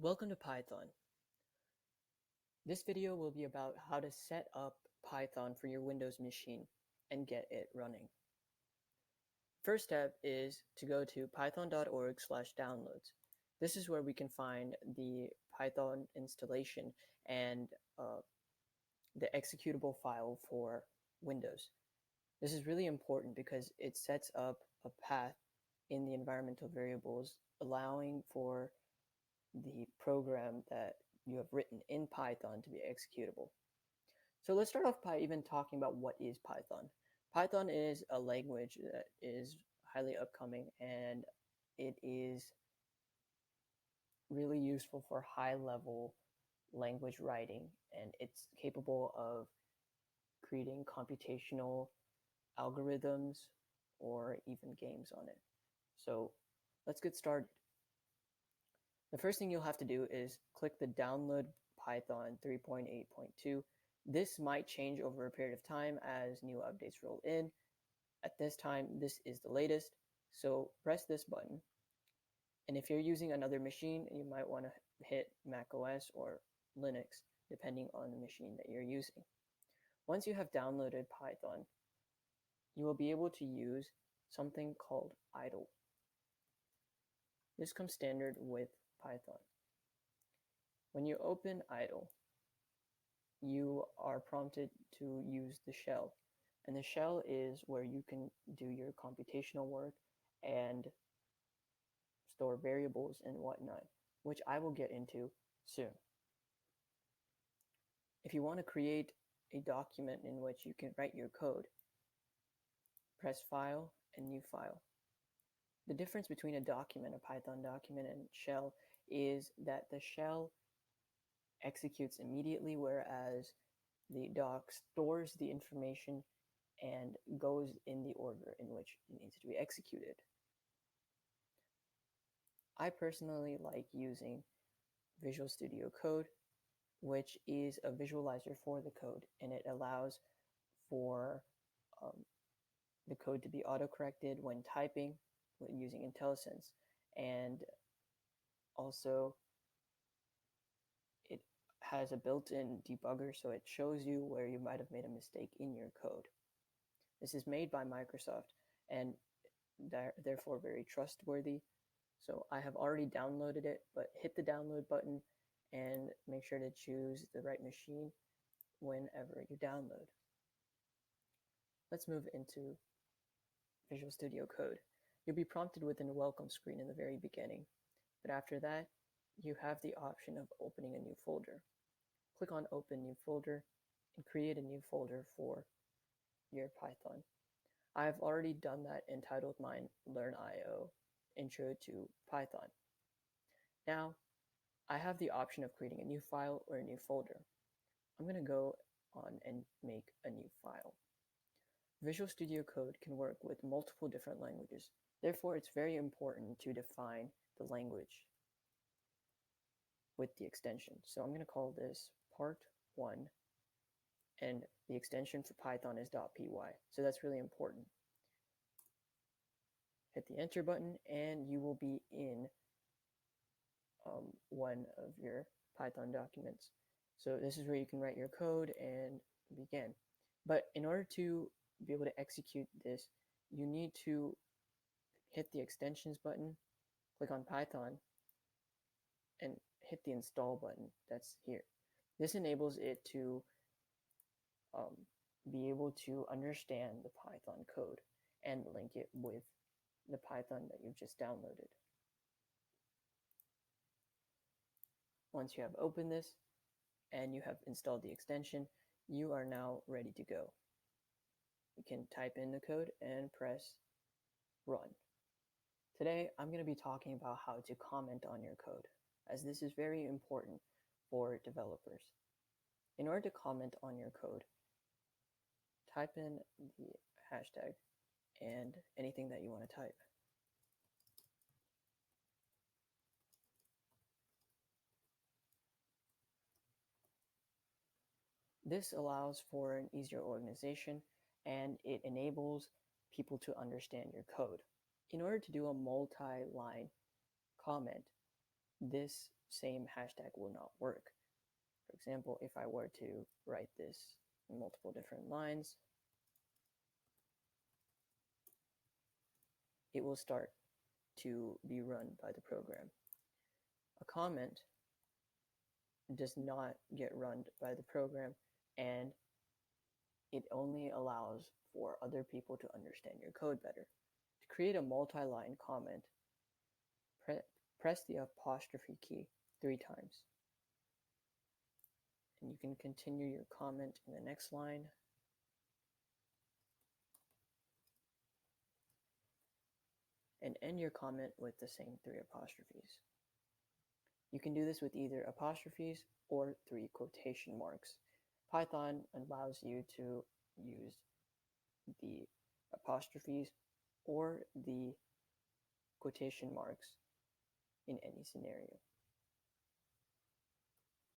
Welcome to Python. This video will be about how to set up Python for your Windows machine and get it running. First step is to go to python.org/downloads. This is where we can find the Python installation and the executable file for Windows. This is really important because it sets up a path in the environmental variables, allowing for the program that you have written in Python to be executable. So let's start off by even talking about what is Python. Python is a language that is highly upcoming, and it is really useful for high-level language writing, and it's capable of creating computational algorithms or even games on it. So let's get started. The first thing you'll have to do is click the download Python 3.8.2. This might change over a period of time as new updates roll in. At this time, this is the latest, so press this button. And if you're using another machine, you might want to hit macOS or Linux, depending on the machine that you're using. Once you have downloaded Python, you will be able to use something called idle. This comes standard with Python. When you open idle, you are prompted to use the shell. And the shell is where you can do your computational work and store variables and whatnot, which I will get into soon. If you want to create a document in which you can write your code, press File and New File. The difference between a document, a Python document, and shell is that the shell executes immediately, whereas the doc stores the information and goes in the order in which it needs to be executed. I personally like using Visual Studio Code, which is a visualizer for the code, and it allows for the code to be auto-corrected when typing when using IntelliSense, and also it has a built-in debugger, so it shows you where you might have made a mistake in your code. This is made by Microsoft and therefore very trustworthy. So I have already downloaded it, but hit the download button and make sure to choose the right machine whenever you download. Let's move into Visual Studio Code. You'll be prompted with a welcome screen in the very beginning, but after that, you have the option of opening a new folder. Click on Open New Folder and create a new folder for your Python. I have already done that and titled mine Learn.io Intro to Python. Now, I have the option of creating a new file or a new folder. I'm going to go on and make a new file. Visual Studio Code can work with multiple different languages. Therefore, it's very important to define the language with the extension. So I'm going to call this part 1, and the extension for Python is .py. So that's really important. Hit the enter button and you will be in one of your Python documents. So this is where you can write your code and begin. But in order to be able to execute this, you need to hit the extensions button, click on Python, and hit the install button that's here. This enables it to be able to understand the Python code and link it with the Python that you've just downloaded. Once you have opened this and you have installed the extension, you are now ready to go. You can type in the code and press run. Today, I'm going to be talking about how to comment on your code, as this is very important for developers. In order to comment on your code, type in the hashtag and anything that you want to type. This allows for an easier organization and it enables people to understand your code. In order to do a multi-line comment, this same hashtag will not work. For example, if I were to write this in multiple different lines, it will start to be run by the program. A comment does not get run by the program, and it only allows for other people to understand your code better. To create a multi-line comment, press the apostrophe key 3 times. And you can continue your comment in the next line. And end your comment with the same 3 apostrophes. You can do this with either apostrophes or 3 quotation marks. Python allows you to use the apostrophes or the quotation marks in any scenario.